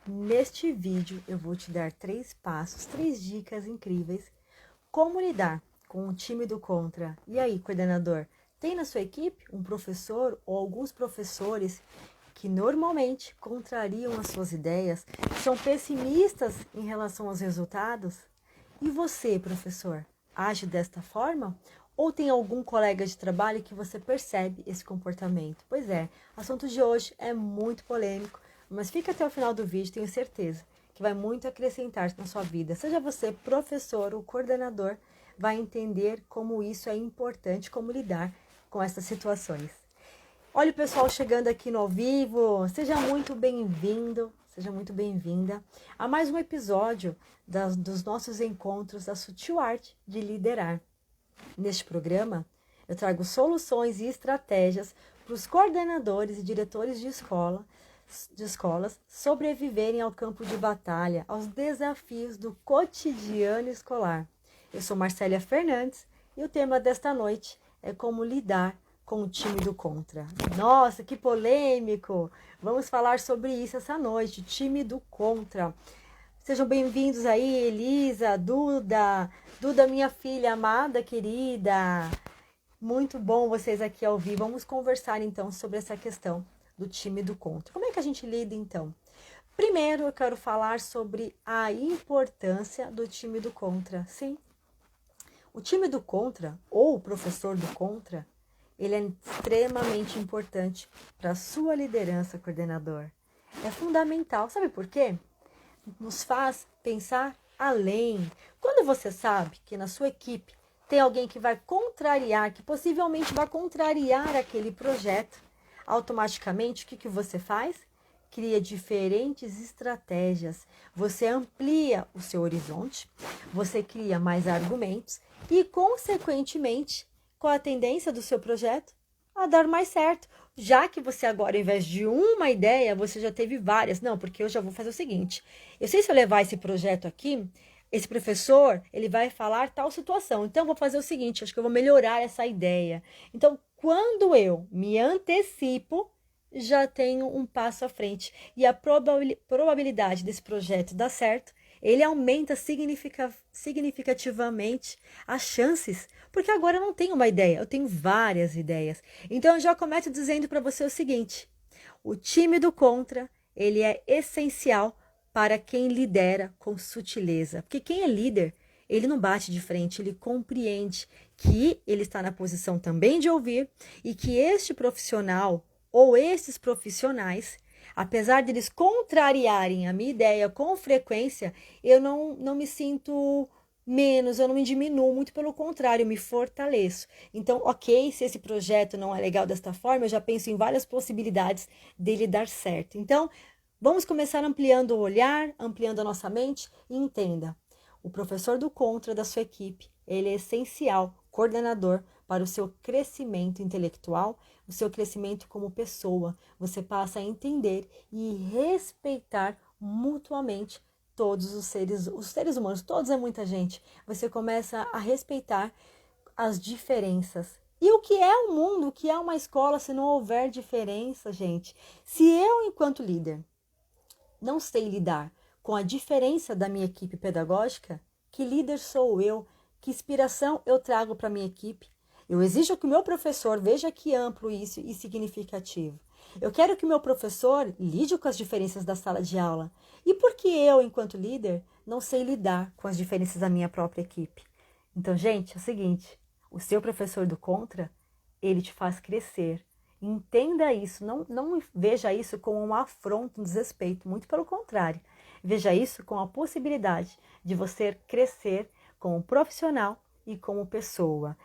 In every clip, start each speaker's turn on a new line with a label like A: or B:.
A: Neste vídeo eu vou te dar 3 passos, 3 dicas incríveis como lidar com um time do contra. E aí, coordenador, tem na sua equipe um professor ou alguns professores que normalmente contrariam as suas ideias, são pessimistas em relação aos resultados? E você, professor, age desta forma? Ou tem algum colega de trabalho que você percebe esse comportamento? Pois é, o assunto de hoje é muito polêmico, mas fica até o final do vídeo, tenho certeza que vai muito acrescentar na sua vida. Seja você professor ou coordenador, vai entender como isso é importante, como lidar com essas situações. Olha o pessoal chegando aqui no ao vivo, seja muito bem-vindo, seja muito bem-vinda a mais um episódio dos nossos encontros da Sutil Arte de Liderar. Neste programa, eu trago soluções e estratégias para os coordenadores e diretores de escolas sobreviverem ao campo de batalha, aos desafios do cotidiano escolar. Eu sou Marcélia Fernandes e o tema desta noite é como lidar com o time do contra. Nossa, que polêmico! Vamos falar sobre isso essa noite, time do contra. Sejam bem-vindos aí, Elisa, Duda, minha filha amada, querida. Muito bom vocês aqui ao vivo. Vamos conversar então sobre essa questão do time do contra. Como é que a gente lida então? Primeiro eu quero falar sobre a importância do time do contra. Sim, o time do contra ou o professor do contra, ele é extremamente importante para a sua liderança, coordenador. É fundamental. Sabe por quê? Nos faz pensar além. Quando você sabe que na sua equipe tem alguém que vai contrariar, que possivelmente vai contrariar aquele projeto, automaticamente o que você faz? Cria diferentes estratégias. Você amplia o seu horizonte, você cria mais argumentos e, consequentemente, com a tendência do seu projeto a dar mais certo. Já que você agora, ao invés de uma ideia, você já teve várias. Não, porque eu já vou fazer o seguinte. Eu sei se eu levar esse projeto aqui, esse professor, ele vai falar tal situação. Então, eu vou fazer o seguinte, acho que eu vou melhorar essa ideia. Então, quando eu me antecipo, já tenho um passo à frente. E a probabilidade desse projeto dar certo, ele aumenta significativamente as chances, porque agora eu não tenho uma ideia, eu tenho várias ideias. Então eu já começo dizendo para você o seguinte: o time do contra, ele é essencial para quem lidera com sutileza. Porque quem é líder, ele não bate de frente, ele compreende que ele está na posição também de ouvir e que este profissional ou esses profissionais, apesar de eles contrariarem a minha ideia com frequência, eu não me sinto menos, eu não me diminuo, muito pelo contrário, eu me fortaleço. Então, ok, se esse projeto não é legal desta forma, eu já penso em várias possibilidades dele dar certo. Então, vamos começar ampliando o olhar, ampliando a nossa mente e entenda, o professor do contra da sua equipe, ele é essencial, coordenador, para o seu crescimento intelectual, o seu crescimento como pessoa. Você passa a entender e respeitar mutuamente todos os seres humanos, todos é muita gente. Você começa a respeitar as diferenças. E o que é o mundo, o que é uma escola se não houver diferença, gente? Se eu, enquanto líder, não sei lidar com a diferença da minha equipe pedagógica, que líder sou eu? Que inspiração eu trago para a minha equipe? Eu exijo que o meu professor veja que amplo isso e significativo. Eu quero que o meu professor lide com as diferenças da sala de aula. E por que eu, enquanto líder, não sei lidar com as diferenças da minha própria equipe? Então, gente, é o seguinte, o seu professor do contra, ele te faz crescer. Entenda isso, não veja isso como uma afronta, um desrespeito, muito pelo contrário. Veja isso com a possibilidade de você crescer como profissional e como pessoa.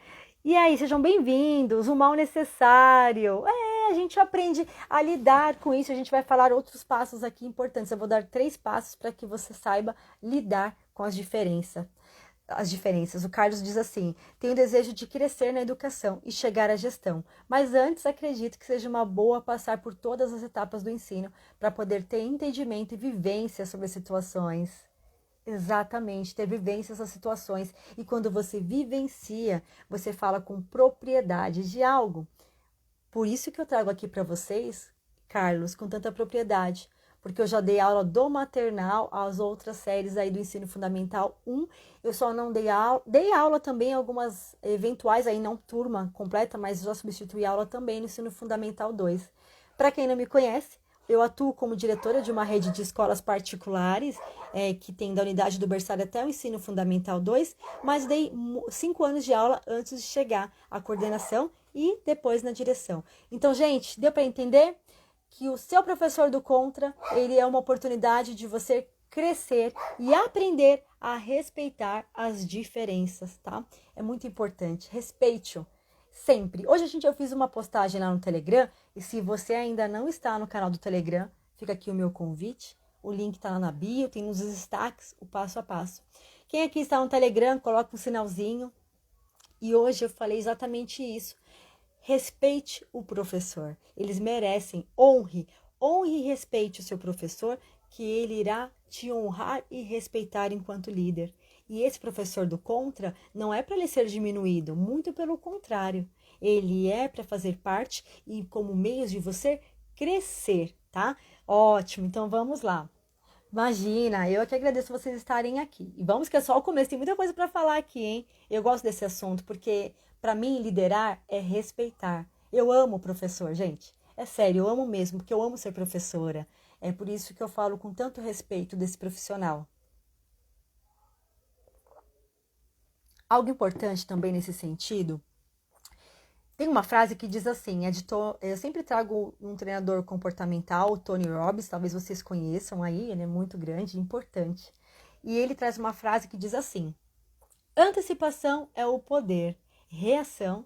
A: E aí, sejam bem-vindos, o mal necessário. A gente aprende a lidar com isso, a gente vai falar outros passos aqui importantes. Eu vou dar 3 passos para que você saiba lidar com as diferenças. O Carlos diz assim: tenho desejo de crescer na educação e chegar à gestão, mas antes acredito que seja uma boa passar por todas as etapas do ensino para poder ter entendimento e vivência sobre as situações. Exatamente, ter vivências das situações. E quando você vivencia, você fala com propriedade de algo. Por isso que eu trago aqui para vocês, Carlos, com tanta propriedade. porque eu já dei aula do maternal às outras séries aí do ensino fundamental 1. Eu só não dei aula também algumas eventuais aí, não turma completa, mas já substituí aula também no ensino fundamental 2. Para quem não me conhece, eu atuo como diretora de uma rede de escolas particulares, que tem da unidade do berçário até o ensino fundamental 2, mas dei 5 anos de aula antes de chegar à coordenação e depois na direção. Então, gente, deu para entender que o seu professor do Contra, ele é uma oportunidade de você crescer e aprender a respeitar as diferenças, tá? É muito importante, respeite-o sempre. Hoje eu fiz uma postagem lá no Telegram, e se você ainda não está no canal do Telegram, fica aqui o meu convite. O link tá lá na bio, tem nos destaques o passo a passo. Quem aqui está no Telegram, coloca um sinalzinho. E hoje eu falei exatamente isso. Respeite o professor. Eles merecem. Honre e respeite o seu professor, que ele irá te honrar e respeitar enquanto líder. E esse professor do Contra não é para ele ser diminuído, muito pelo contrário. Ele é para fazer parte e como meios de você crescer, tá? Ótimo, então vamos lá. Imagina, eu que agradeço vocês estarem aqui. E vamos que é só o começo, tem muita coisa para falar aqui, hein? Eu gosto desse assunto porque para mim liderar é respeitar. Eu amo o professor, gente. É sério, eu amo mesmo, porque eu amo ser professora. É por isso que eu falo com tanto respeito desse profissional. Algo importante também nesse sentido, tem uma frase que diz assim, eu sempre trago um treinador comportamental, o Tony Robbins, talvez vocês conheçam aí, ele é muito grande e importante. E ele traz uma frase que diz assim: antecipação é o poder, reação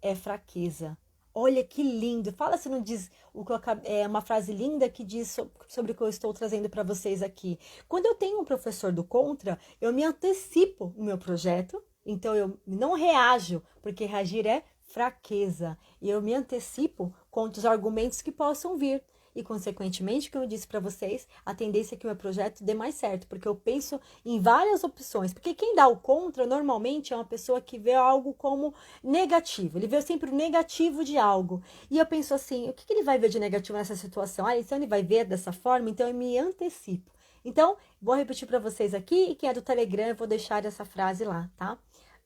A: é fraqueza. Olha que lindo, fala se não diz uma frase linda que diz sobre o que eu estou trazendo para vocês aqui. Quando eu tenho um professor do Contra, eu me antecipo o meu projeto, então eu não reajo, porque reagir é fraqueza. E eu me antecipo contra os argumentos que possam vir. E, consequentemente, como eu disse para vocês, a tendência é que o meu projeto dê mais certo, porque eu penso em várias opções. Porque quem dá o contra, normalmente, é uma pessoa que vê algo como negativo. Ele vê sempre o negativo de algo. E eu penso assim, o que ele vai ver de negativo nessa situação? Ah, então ele vai ver dessa forma, então eu me antecipo. Então, vou repetir para vocês aqui, e quem é do Telegram, eu vou deixar essa frase lá, tá?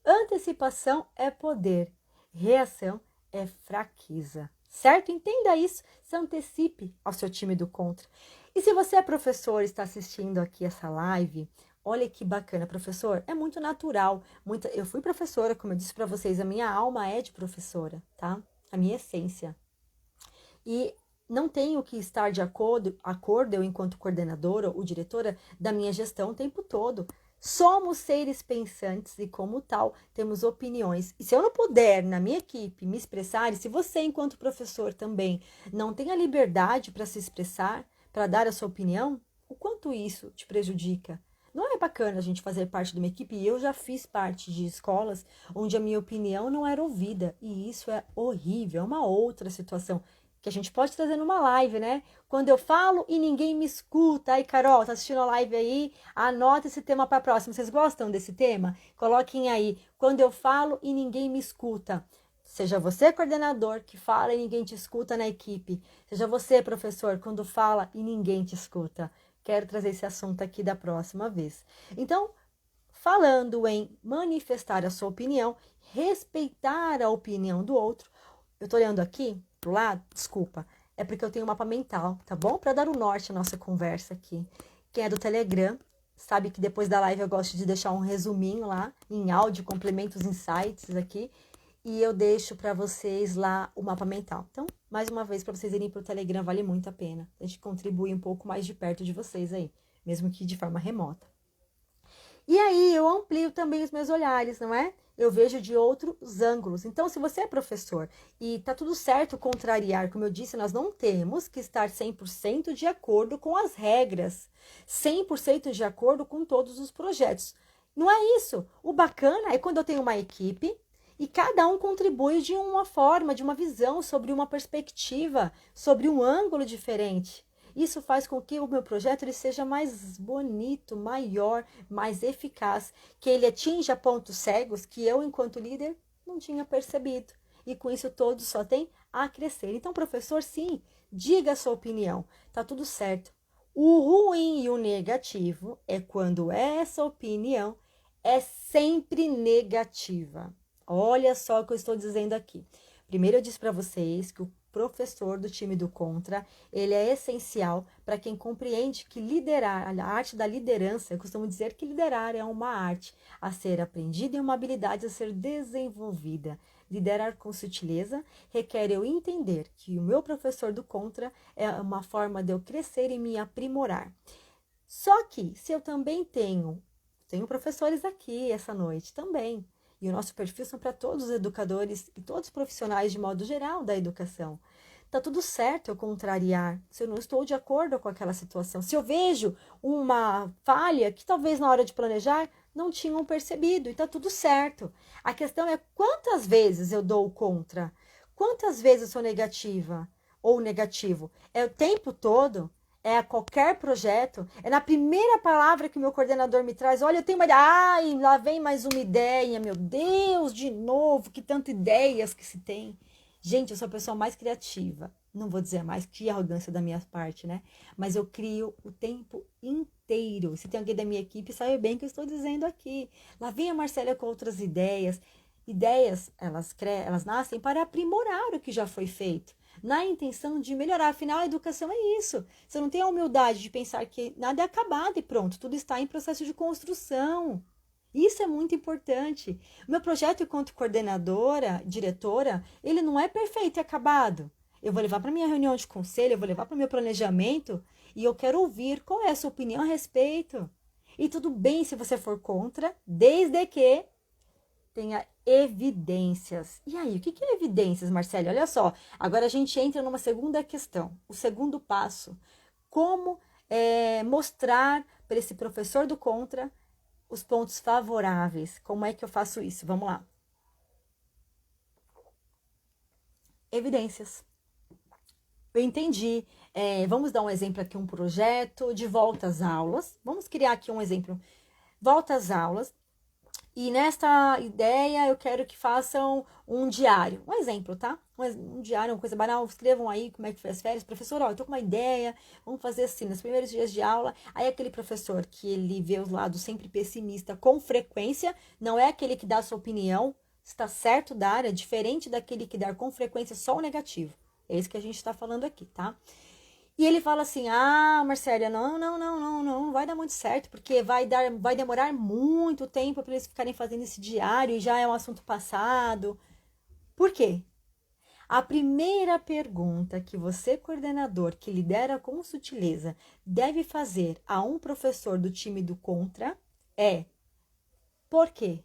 A: Antecipação é poder. Reação é fraqueza, certo? Entenda isso, se antecipe ao seu time do Contra. E se você é professor e está assistindo aqui essa live, olha que bacana, professor, é muito natural. Eu fui professora, como eu disse para vocês, a minha alma é de professora, tá? A minha essência. E não tenho que estar de acordo eu, enquanto coordenadora ou diretora, da minha gestão o tempo todo. Somos seres pensantes e, como tal, temos opiniões. E se eu não puder, na minha equipe, me expressar, e se você, enquanto professor, também não tem a liberdade para se expressar, para dar a sua opinião, o quanto isso te prejudica? Não é bacana a gente fazer parte de uma equipe, e eu já fiz parte de escolas onde a minha opinião não era ouvida, e isso é horrível, é uma outra situação que a gente pode trazer numa live, né? Quando eu falo e ninguém me escuta. Aí, Carol, tá assistindo a live aí? Anota esse tema para a próxima. Vocês gostam desse tema? Coloquem aí. Quando eu falo e ninguém me escuta. Seja você coordenador que fala e ninguém te escuta na equipe. Seja você, professor, quando fala e ninguém te escuta. Quero trazer esse assunto aqui da próxima vez. Então, falando em manifestar a sua opinião, respeitar a opinião do outro, eu tô olhando aqui pro lado, desculpa, é porque eu tenho um mapa mental, tá bom? Para dar o norte à nossa conversa aqui. Quem é do Telegram sabe que depois da live eu gosto de deixar um resuminho lá, em áudio, complemento os insights aqui, e eu deixo para vocês lá o mapa mental. Então, mais uma vez, para vocês irem pro Telegram, vale muito a pena. A gente contribui um pouco mais de perto de vocês aí, mesmo que de forma remota. E aí eu amplio também os meus olhares, não é? Eu vejo de outros ângulos. Então, se você é professor e tá tudo certo contrariar, como eu disse, nós não temos que estar 100% de acordo com as regras, 100% de acordo com todos os projetos. Não é isso. O bacana é quando eu tenho uma equipe e cada um contribui de uma forma, de uma visão, sobre uma perspectiva, sobre um ângulo diferente. Isso faz com que o meu projeto ele seja mais bonito, maior, mais eficaz, que ele atinja pontos cegos que eu, enquanto líder, não tinha percebido. E com isso todos só tem a crescer. Então, professor, sim, diga a sua opinião. Tá tudo certo. O ruim e o negativo é quando essa opinião é sempre negativa. Olha só o que eu estou dizendo aqui. Primeiro eu disse para vocês que o professor do time do contra, ele é essencial para quem compreende que liderar, a arte da liderança, eu costumo dizer que liderar é uma arte a ser aprendida e uma habilidade a ser desenvolvida. Liderar com sutileza requer eu entender que o meu professor do contra é uma forma de eu crescer e me aprimorar. Só que, se eu também tenho professores aqui essa noite também, e o nosso perfil são para todos os educadores e todos os profissionais de modo geral da educação. Tá tudo certo eu contrariar, se eu não estou de acordo com aquela situação. Se eu vejo uma falha que talvez na hora de planejar não tinham percebido, e tá tudo certo. A questão é quantas vezes eu dou o contra, quantas vezes eu sou negativa ou negativo. É o tempo todo? É a qualquer projeto? É na primeira palavra que o meu coordenador me traz, olha, eu tenho uma ideia, ai, lá vem mais uma ideia, meu Deus, de novo, que tantas ideias que se tem. Gente, eu sou a pessoa mais criativa. Não vou dizer mais que arrogância da minha parte, né? Mas eu crio o tempo inteiro. Se tem alguém da minha equipe, sabe bem o que eu estou dizendo aqui. Lá vem a Marcélia com outras ideias. Ideias, elas nascem para aprimorar o que já foi feito, na intenção de melhorar. Afinal, a educação é isso. Você não tem a humildade de pensar que nada é acabado e pronto, tudo está em processo de construção. Isso é muito importante. O meu projeto enquanto coordenadora, diretora, ele não é perfeito e acabado. Eu vou levar para minha reunião de conselho, eu vou levar para o meu planejamento e eu quero ouvir qual é a sua opinião a respeito. E tudo bem se você for contra, desde que tenha evidências. E aí, o que é evidências, Marcelo? Olha só, agora a gente entra numa segunda questão. O segundo passo, como mostrar para esse professor do contra os pontos favoráveis. Como é que eu faço isso? Vamos lá. Evidências. Eu entendi. Vamos dar um exemplo aqui, um projeto de volta às aulas. Vamos criar aqui um exemplo. Volta às aulas. E nesta ideia eu quero que façam um diário. Um exemplo, tá? Um diário, uma coisa banal. Escrevam aí como é que foi as férias. Professor, ó, eu tô com uma ideia. Vamos fazer assim, nos primeiros dias de aula. Aí aquele professor que ele vê os lados sempre pessimista com frequência, não é aquele que dá a sua opinião, está certo dar, é diferente daquele que dá com frequência só o negativo. É isso que a gente está falando aqui, tá? E ele fala assim: ah, Marcélia, não vai dar muito certo, porque vai demorar muito tempo para eles ficarem fazendo esse diário e já é um assunto passado. Por quê? A primeira pergunta que você, coordenador, que lidera com sutileza, deve fazer a um professor do time do contra é: por quê?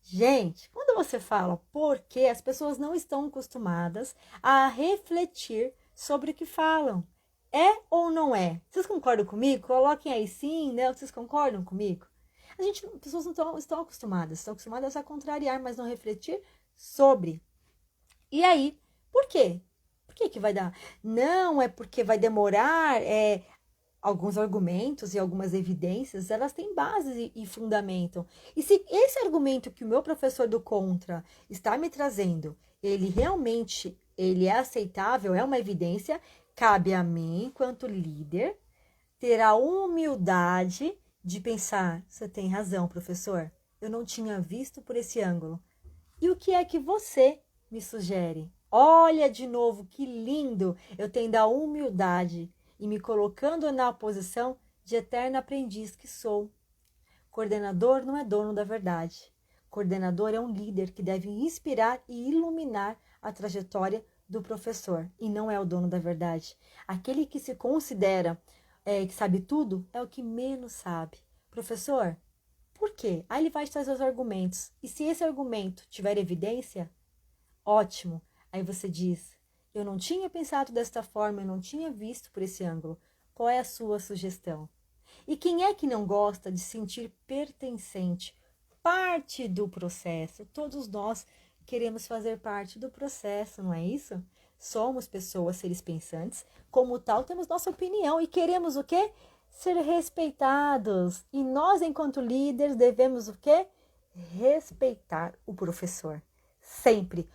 A: Gente, quando você fala por quê, as pessoas não estão acostumadas a refletir sobre o que falam. É ou não é? Vocês concordam comigo? Coloquem aí sim, né? Vocês concordam comigo? As pessoas não estão acostumadas a contrariar, mas não refletir sobre. E aí, por quê? Por que vai dar? Não é porque vai demorar, alguns argumentos e algumas evidências, elas têm base e fundamentam. E se esse argumento que o meu professor do contra está me trazendo, ele é aceitável, é uma evidência, cabe a mim, enquanto líder, ter a humildade de pensar, você tem razão, professor, eu não tinha visto por esse ângulo. E o que é que você me sugere? Olha de novo que lindo eu tendo a humildade e me colocando na posição de eterno aprendiz que sou. Coordenador não é dono da verdade. Coordenador é um líder que deve inspirar e iluminar a trajetória do professor e não é o dono da verdade. Aquele que se considera que sabe tudo é o que menos sabe. Professor, por quê? Aí ele vai te trazer os argumentos. E se esse argumento tiver evidência, ótimo. Aí você diz: eu não tinha pensado desta forma, eu não tinha visto por esse ângulo. Qual é a sua sugestão? E quem é que não gosta de sentir pertencente, parte do processo? Todos nós queremos fazer parte do processo, não é isso? Somos pessoas, seres pensantes, como tal, temos nossa opinião e queremos o quê? Ser respeitados. E nós, enquanto líderes, devemos o quê? Respeitar o professor. Sempre.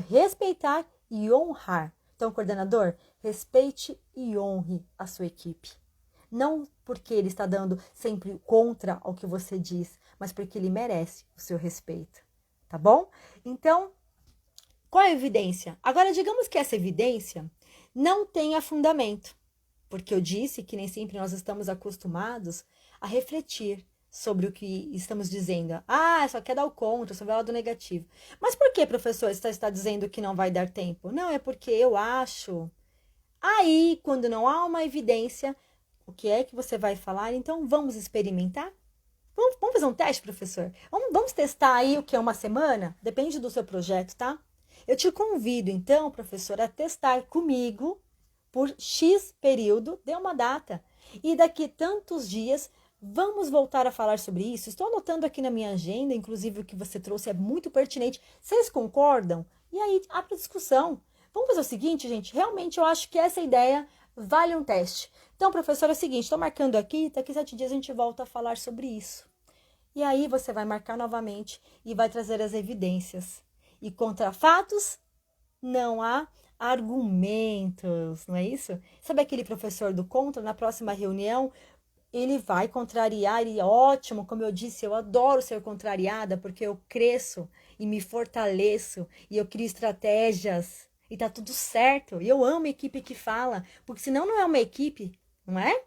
A: Respeitar e honrar. Então, coordenador, respeite e honre a sua equipe. Não porque ele está dando sempre contra ao que você diz, mas porque ele merece o seu respeito, tá bom? Então, qual é a evidência? Agora, digamos que essa evidência não tenha fundamento, porque eu disse que nem sempre nós estamos acostumados a refletir sobre o que estamos dizendo. Ah, só quer dar o contra, só vai lá do negativo. Mas por que, professor, você está dizendo que não vai dar tempo? Não, é porque eu acho. Aí, quando não há uma evidência, o que é que você vai falar? Então, vamos experimentar? Vamos fazer um teste, professor? Vamos testar aí o que é uma semana? Depende do seu projeto, tá? Eu te convido, então, professor, a testar comigo por X período, dê uma data. E daqui tantos dias, vamos voltar a falar sobre isso. Estou anotando aqui na minha agenda, inclusive o que você trouxe é muito pertinente. Vocês concordam? E aí, abre discussão. Vamos fazer o seguinte, gente, realmente eu acho que essa ideia vale um teste. Então, professor, é o seguinte, estou marcando aqui, daqui 7 dias a gente volta a falar sobre isso. E aí você vai marcar novamente e vai trazer as evidências. E contra fatos, não há argumentos, não é isso? Sabe aquele professor do contra, na próxima reunião, ele vai contrariar e ótimo, como eu disse, eu adoro ser contrariada porque eu cresço e me fortaleço e eu crio estratégias e tá tudo certo. E eu amo a equipe que fala, porque senão não é uma equipe, não é?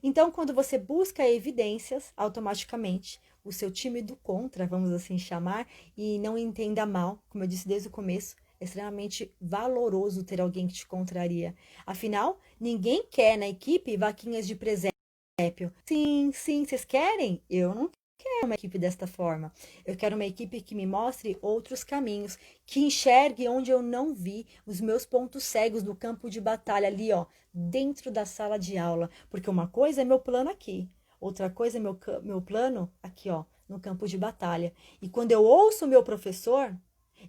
A: Então, quando você busca evidências, automaticamente o seu time do contra, vamos assim chamar, e não entenda mal, como eu disse desde o começo, é extremamente valoroso ter alguém que te contraria. Afinal, ninguém quer na equipe vaquinhas de presépio. Sim, sim, vocês querem? Eu não quero uma equipe desta forma. Eu quero uma equipe que me mostre outros caminhos, que enxergue onde eu não vi os meus pontos cegos no campo de batalha ali, ó, dentro da sala de aula. Porque uma coisa é meu plano aqui, outra coisa é meu plano aqui, ó, no campo de batalha. E quando eu ouço o meu professor,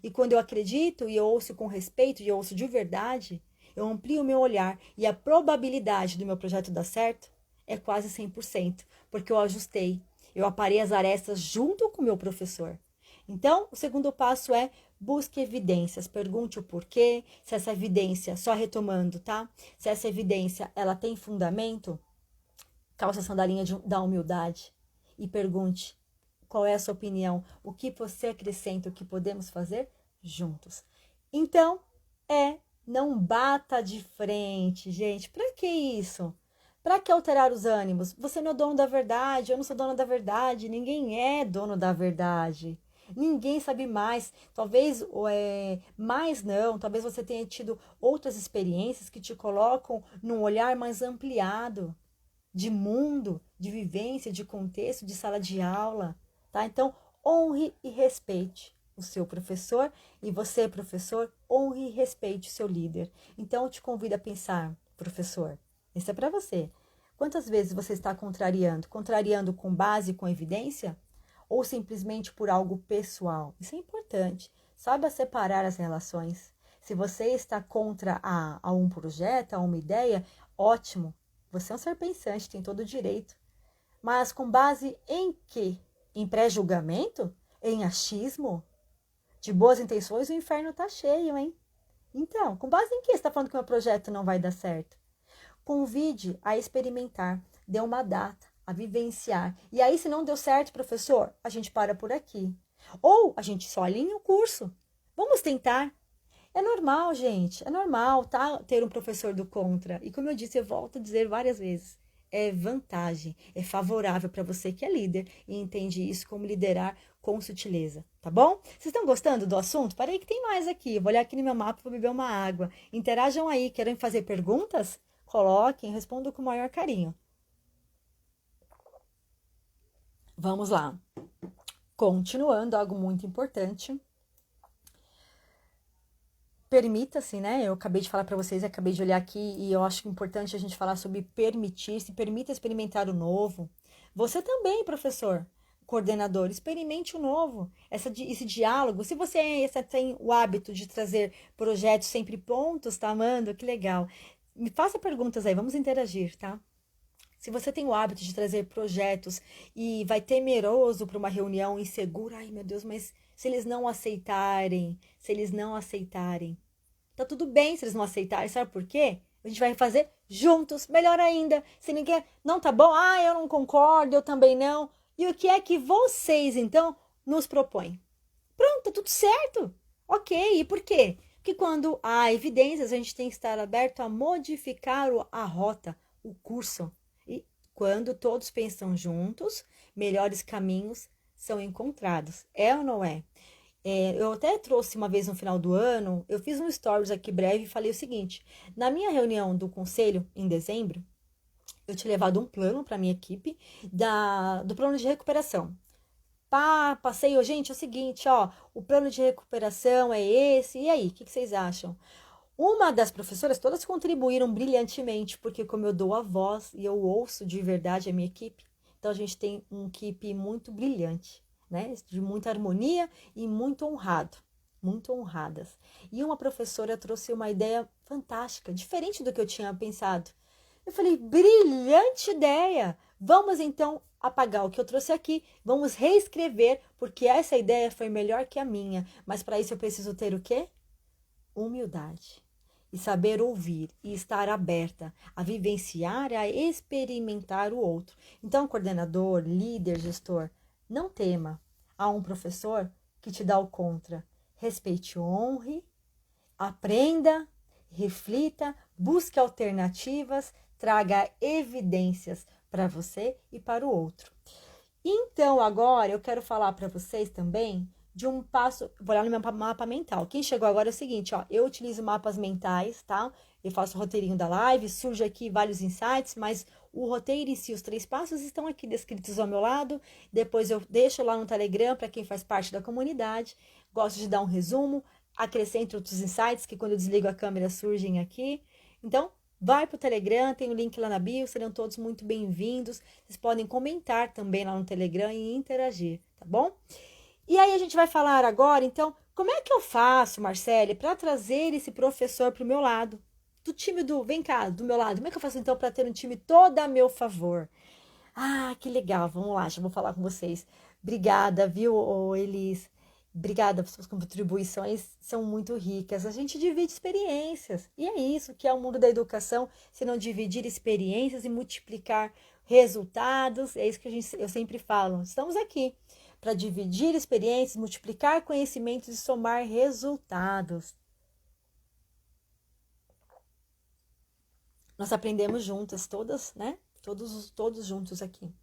A: e quando eu acredito e eu ouço com respeito e eu ouço de verdade, eu amplio o meu olhar e a probabilidade do meu projeto dar certo é quase 100%, porque eu ajustei, eu aparei as arestas junto com o meu professor. Então, o segundo passo é busque evidências, pergunte o porquê, se essa evidência, só retomando, tá? Se essa evidência, ela tem fundamento, calça a sandalinha da humildade e pergunte qual é a sua opinião, o que você acrescenta, o que podemos fazer juntos. Então, não bata de frente, gente. Para que isso? Para que alterar os ânimos? Você não é dono da verdade, eu não sou dono da verdade, ninguém é dono da verdade. Ninguém sabe mais. Talvez mais não, talvez você tenha tido outras experiências que te colocam num olhar mais ampliado de mundo, de vivência, de contexto, de sala de aula, tá? Então, honre e respeite o seu professor e você, professor, honre e respeite o seu líder. Então, eu te convido a pensar, professor, isso é para você. Quantas vezes você está contrariando? Contrariando com base, com evidência? Ou simplesmente por algo pessoal? Isso é importante. Saiba separar as relações. Se você está contra a um projeto, a uma ideia, ótimo. Você é um ser pensante, tem todo o direito. Mas com base em quê? Em pré-julgamento? Em achismo? De boas intenções, o inferno tá cheio, hein? Então, com base em que você está falando que o meu projeto não vai dar certo? Convide a experimentar, dê uma data, a vivenciar. E aí, se não deu certo, professor, a gente para por aqui. Ou a gente só alinha o curso. Vamos tentar. É normal, gente, é normal, tá? Ter um professor do contra. E como eu disse, eu volto a dizer várias vezes, é vantagem, é favorável para você que é líder e entende isso como liderar com sutileza, tá bom? Vocês estão gostando do assunto? Parei que tem mais aqui. Vou olhar aqui no meu mapa para beber uma água. Interajam aí, querem fazer perguntas? Coloquem, respondo com o maior carinho. Vamos lá. Continuando, algo muito importante. Permita-se, né? Eu acabei de falar para vocês, acabei de olhar aqui e eu acho importante a gente falar sobre permitir-se, permita experimentar o novo. Você também, professor, coordenador, experimente o novo, esse diálogo. Se você tem o hábito de trazer projetos sempre prontos, tá, Amanda? Que legal. Me faça perguntas aí, vamos interagir, tá? Se você tem o hábito de trazer projetos e vai temeroso para uma reunião inseguro, ai meu Deus, mas se eles não aceitarem, tá tudo bem se eles não aceitarem, sabe por quê? A gente vai fazer juntos, melhor ainda. Se ninguém não tá bom, eu não concordo, eu também não. E o que é que vocês, então, nos propõem? Pronto, tudo certo. Ok, e por quê? Porque quando há evidências, a gente tem que estar aberto a modificar a rota, o curso. E quando todos pensam juntos, melhores caminhos são encontrados. É ou não é? Eu até trouxe uma vez no final do ano, eu fiz um stories aqui breve e falei o seguinte: na minha reunião do conselho em dezembro, eu tinha levado um plano para minha equipe do plano de recuperação. Passeio, gente, é o seguinte, ó, o plano de recuperação é esse, e aí, o que vocês acham? Uma das professoras, todas contribuíram brilhantemente, porque como eu dou a voz e eu ouço de verdade a minha equipe, então a gente tem uma equipe muito brilhante, né? De muita harmonia e muito honrado, muito honradas. E uma professora trouxe uma ideia fantástica, diferente do que eu tinha pensado. Eu falei, brilhante ideia! Vamos então apagar o que eu trouxe aqui, vamos reescrever, porque essa ideia foi melhor que a minha. Mas para isso eu preciso ter o quê? Humildade. E saber ouvir e estar aberta a vivenciar e a experimentar o outro. Então, coordenador, líder, gestor, não tema. Há um professor que te dá o contra. Respeite, honre, aprenda, reflita, busque alternativas, traga evidências para você e para o outro. Então, agora eu quero falar para vocês também de um passo. Vou olhar no meu mapa mental. Quem chegou agora é o seguinte, ó. Eu utilizo mapas mentais, tá? Eu faço o roteirinho da live, surge aqui vários insights, mas o roteiro em si, os 3 passos estão aqui descritos ao meu lado. Depois eu deixo lá no Telegram para quem faz parte da comunidade. Gosto de dar um resumo, acrescento outros insights que quando eu desligo a câmera surgem aqui. Então, vai para o Telegram, tem o link lá na bio, serão todos muito bem-vindos. Vocês podem comentar também lá no Telegram e interagir, tá bom? E aí a gente vai falar agora, então, como é que eu faço, Marcele, para trazer esse professor para o meu lado? Do time vem cá, do meu lado. Como é que eu faço então para ter um time todo a meu favor? Que legal, vamos lá, já vou falar com vocês. Obrigada, viu, Elis? Obrigada por suas contribuições, são muito ricas. A gente divide experiências. E é isso que é o mundo da educação, se não dividir experiências e multiplicar resultados. É isso que eu sempre falo. Estamos aqui para dividir experiências, multiplicar conhecimentos e somar resultados. Nós aprendemos juntas, todas, né? Todos juntos aqui.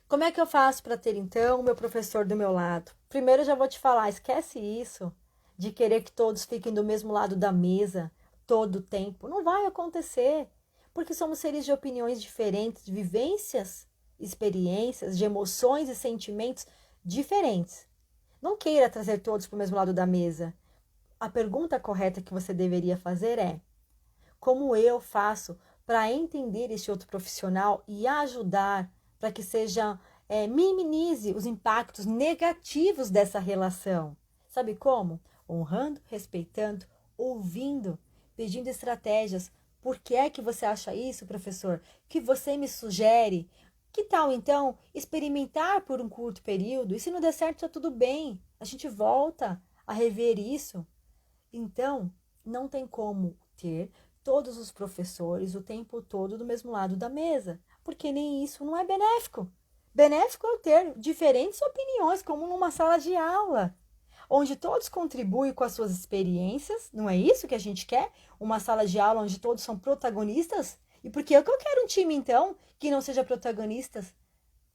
A: Como é que eu faço para ter, então, o meu professor do meu lado? Primeiro eu já vou te falar, esquece isso de querer que todos fiquem do mesmo lado da mesa todo o tempo. Não vai acontecer, porque somos seres de opiniões diferentes, de vivências, experiências, de emoções e sentimentos diferentes. Não queira trazer todos para o mesmo lado da mesa. A pergunta correta que você deveria fazer é: como eu faço para entender este outro profissional e ajudar para que minimize os impactos negativos dessa relação? Sabe como? Honrando, respeitando, ouvindo, pedindo estratégias. Por que é que você acha isso, professor? Que você me sugere? Que tal, então, experimentar por um curto período? E se não der certo, está tudo bem. A gente volta a rever isso. Então, não tem como ter todos os professores o tempo todo do mesmo lado da mesa, porque nem isso não é benéfico. Benéfico é ter diferentes opiniões, como numa sala de aula, onde todos contribuem com as suas experiências. Não é isso que a gente quer? Uma sala de aula onde todos são protagonistas? E por que eu quero um time, então, que não seja protagonistas?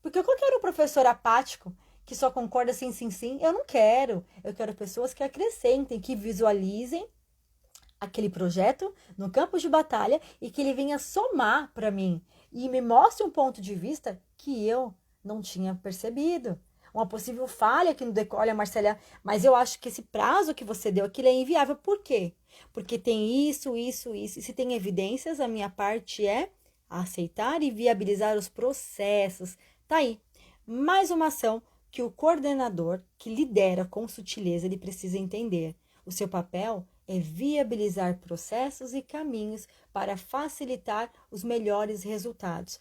A: Porque eu quero um professor apático, que só concorda sim, sim, sim. Eu não quero. Eu quero pessoas que acrescentem, que visualizem aquele projeto no campo de batalha e que ele venha somar para mim e me mostre um ponto de vista que eu não tinha percebido. Uma possível falha aqui no decorrer, olha, Marcela, mas eu acho que esse prazo que você deu aqui é inviável. Por quê? Porque tem isso, isso, isso. E se tem evidências, a minha parte é aceitar e viabilizar os processos. Tá aí. Mais uma ação que o coordenador, que lidera com sutileza, ele precisa entender. O seu papel é viabilizar processos e caminhos para facilitar os melhores resultados.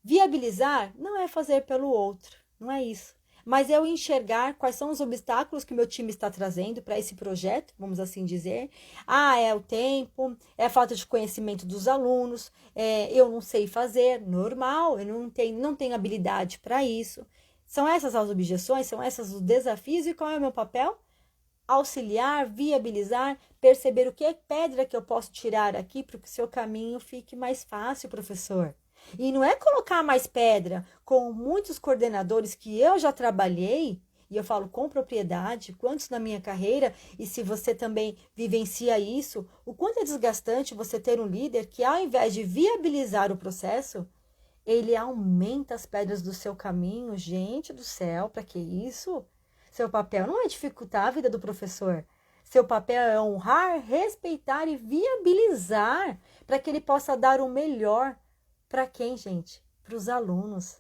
A: Viabilizar não é fazer pelo outro, não é isso. mas eu enxergar quais são os obstáculos que o meu time está trazendo para esse projeto, vamos assim dizer. É o tempo, é a falta de conhecimento dos alunos, eu não sei fazer, normal, eu não tenho habilidade para isso. São essas as objeções, são esses os desafios, e qual é o meu papel? Auxiliar, viabilizar, perceber o que é pedra que eu posso tirar aqui para que o seu caminho fique mais fácil, professor. E não é colocar mais pedra, com muitos coordenadores que eu já trabalhei, e eu falo com propriedade, quantos na minha carreira, e se você também vivencia isso, o quanto é desgastante você ter um líder que, ao invés de viabilizar o processo, ele aumenta as pedras do seu caminho. Gente do céu, para que isso? Seu papel não é dificultar a vida do professor. Seu papel é honrar, respeitar e viabilizar para que ele possa dar o melhor. Para quem, gente? Para os alunos.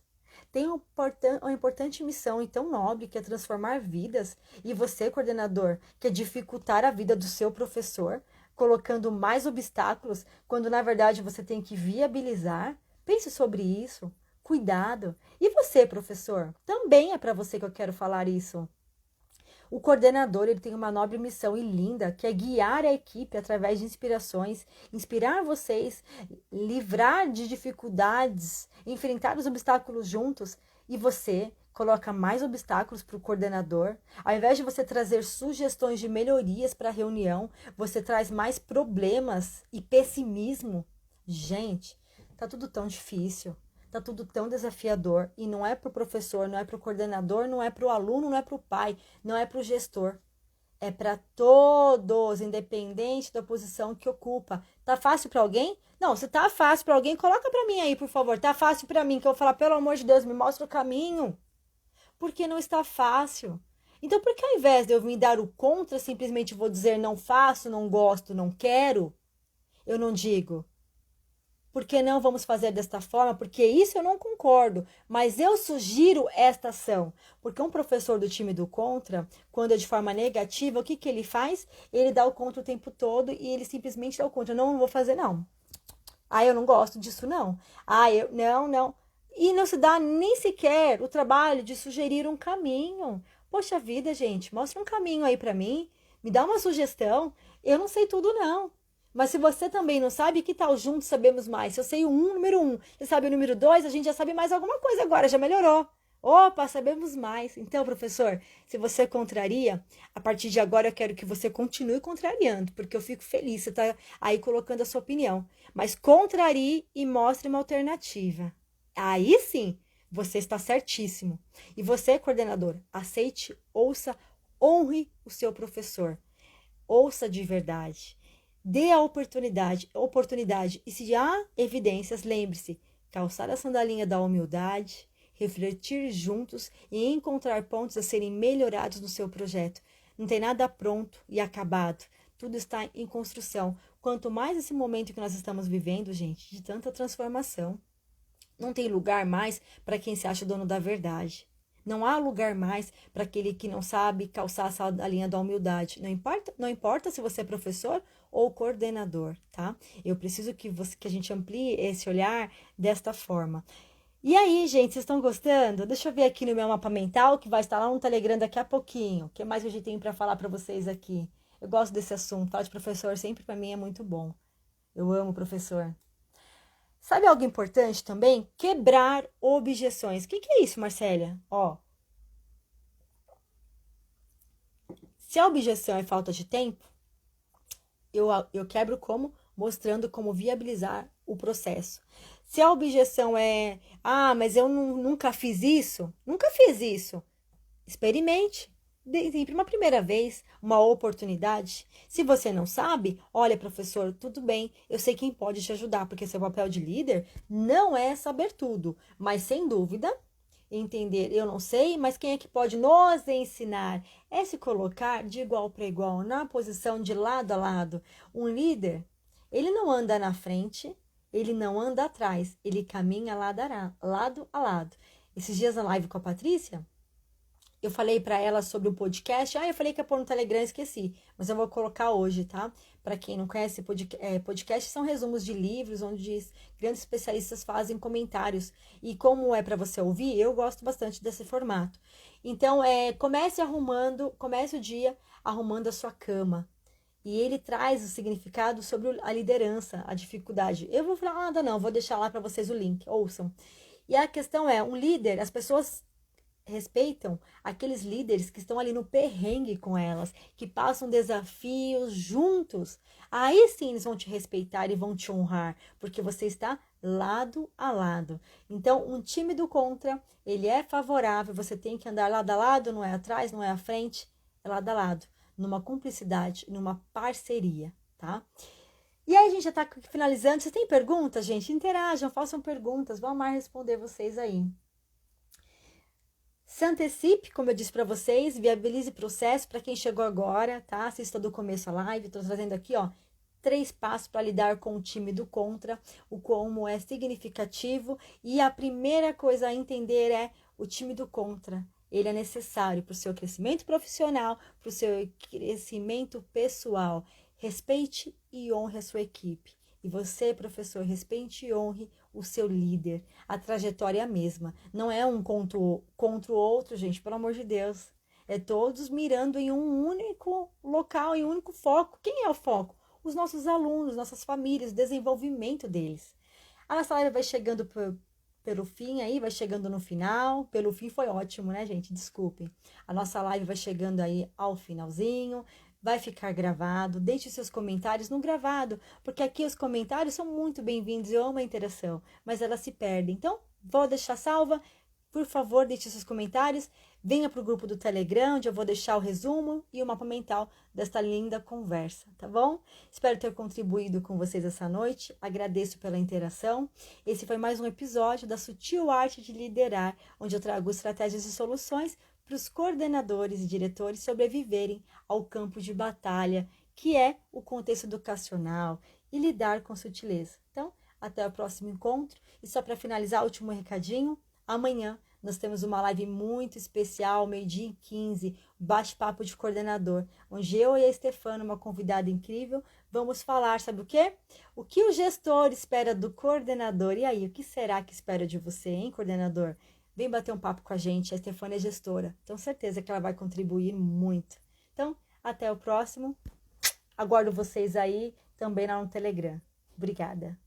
A: Tem uma importante missão e tão nobre que é transformar vidas. E você, coordenador, quer dificultar a vida do seu professor, colocando mais obstáculos, quando na verdade você tem que viabilizar. Pense sobre isso. Cuidado. E você, professor? Também é para você que eu quero falar isso. O coordenador, ele tem uma nobre missão e linda, que é guiar a equipe através de inspirações, inspirar vocês, livrar de dificuldades, enfrentar os obstáculos juntos. E você coloca mais obstáculos para o coordenador. Ao invés de você trazer sugestões de melhorias para a reunião, você traz mais problemas e pessimismo. Gente, tá tudo tão difícil. Tá tudo tão desafiador, e não é para o professor, não é para o coordenador, não é para o aluno, não é para o pai, não é para o gestor. É para todos, independente da posição que ocupa. Tá fácil para alguém? Não, se tá fácil para alguém, coloca para mim aí, por favor. Tá fácil para mim, que eu vou falar, pelo amor de Deus, me mostra o caminho. Porque não está fácil. Então, por que ao invés de eu me dar o contra, simplesmente vou dizer não faço, não gosto, não quero, eu não digo, por que não vamos fazer desta forma? Porque isso eu não concordo, mas eu sugiro esta ação. Porque um professor do time do contra, quando é de forma negativa, o que ele faz? Ele dá o contra o tempo todo e ele simplesmente dá o contra. Não vou fazer, não. Eu não gosto disso, não. Não. E não se dá nem sequer o trabalho de sugerir um caminho. Poxa vida, gente, mostra um caminho aí para mim. Me dá uma sugestão. Eu não sei tudo, não. Mas se você também não sabe, que tal juntos sabemos mais? Se eu sei o número 1, você sabe o número 2, a gente já sabe mais alguma coisa agora, já melhorou. Opa, sabemos mais. Então, professor, se você contraria, a partir de agora eu quero que você continue contrariando, porque eu fico feliz, você está aí colocando a sua opinião. Mas contrarie e mostre uma alternativa. Aí sim, você está certíssimo. E você, coordenador, aceite, ouça, honre o seu professor. Ouça de verdade. Dê a oportunidade. E se há evidências, lembre-se, calçar a sandalinha da humildade, refletir juntos e encontrar pontos a serem melhorados no seu projeto. Não tem nada pronto e acabado. Tudo está em construção. Quanto mais esse momento que nós estamos vivendo, gente, de tanta transformação, não tem lugar mais para quem se acha dono da verdade. Não há lugar mais para aquele que não sabe calçar a linha da humildade. Não importa se você é professor ou coordenador, tá? Eu preciso que a gente amplie esse olhar desta forma. E aí, gente, vocês estão gostando? Deixa eu ver aqui no meu mapa mental, que vai estar lá no Telegram daqui a pouquinho. O que mais que a gente tem para falar para vocês aqui? Eu gosto desse assunto. Falar de professor sempre para mim é muito bom. Eu amo professor. Sabe algo importante também? Quebrar objeções. O que é isso, Marcélia? Se a objeção é falta de tempo, eu quebro como? Mostrando como viabilizar o processo. Se a objeção é, mas eu nunca fiz isso, experimente. Dê sempre uma primeira vez, uma oportunidade. Se você não sabe, olha, professor, tudo bem, eu sei quem pode te ajudar, porque seu papel de líder não é saber tudo, mas sem dúvida, entender, eu não sei, mas quem é que pode nos ensinar? É se colocar de igual para igual, na posição de lado a lado. Um líder, ele não anda na frente, ele não anda atrás, ele caminha lado a lado. Esses dias na live com a Patrícia, eu falei para ela sobre o podcast. Eu falei que ia pôr no Telegram, esqueci. Mas eu vou colocar hoje, tá? Para quem não conhece, podcast são resumos de livros onde grandes especialistas fazem comentários. E como é para você ouvir, eu gosto bastante desse formato. Então, comece o dia arrumando a sua cama. E ele traz o significado sobre a liderança, a dificuldade. Eu vou falar nada não, vou deixar lá para vocês o link, ouçam. E a questão é, um líder, as pessoas respeitam aqueles líderes que estão ali no perrengue com elas, que passam desafios juntos. Aí sim eles vão te respeitar e vão te honrar, porque você está lado a lado. Então, um time do contra, ele é favorável, você tem que andar lado a lado, não é atrás, não é à frente, é lado a lado, numa cumplicidade, numa parceria, tá? E aí a gente já tá finalizando. Vocês têm perguntas, gente? Interajam, façam perguntas, vou amar responder vocês aí. Se antecipe, como eu disse para vocês, viabilize processo para quem chegou agora, tá? Assista do começo a live, estou trazendo aqui, ó, 3 passos para lidar com o time do contra, o como é significativo e a primeira coisa a entender é o time do contra. Ele é necessário para o seu crescimento profissional, para o seu crescimento pessoal. Respeite e honre a sua equipe. E você, professor, respeite e honre o seu líder. A trajetória é a mesma. Não é um contra o outro, gente, pelo amor de Deus. É todos mirando em um único local, em um único foco. Quem é o foco? Os nossos alunos, nossas famílias, o desenvolvimento deles. A nossa live vai chegando pelo fim aí, vai chegando no final. Pelo fim foi ótimo, né, gente? Desculpem. A nossa live vai chegando aí ao finalzinho. Vai ficar gravado, deixe seus comentários no gravado, porque aqui os comentários são muito bem-vindos, eu amo a interação, mas elas se perdem. Então, vou deixar salva, por favor, deixe seus comentários, venha para o grupo do Telegram, onde eu vou deixar o resumo e o mapa mental desta linda conversa, tá bom? Espero ter contribuído com vocês essa noite, agradeço pela interação. Esse foi mais um episódio da Sutil Arte de Liderar, onde eu trago estratégias e soluções para os coordenadores e diretores sobreviverem ao campo de batalha, que é o contexto educacional, e lidar com sutileza. Então, até o próximo encontro. E só para finalizar, último recadinho, amanhã nós temos uma live muito especial, 12h15, bate-papo de coordenador, onde eu e a Stefana, uma convidada incrível, vamos falar, sabe o quê? O que o gestor espera do coordenador? E aí, o que será que espera de você, hein, coordenador? Vem bater um papo com a gente, a Stefana é gestora. Tenho certeza que ela vai contribuir muito. Então, até o próximo. Aguardo vocês aí também lá no Telegram. Obrigada.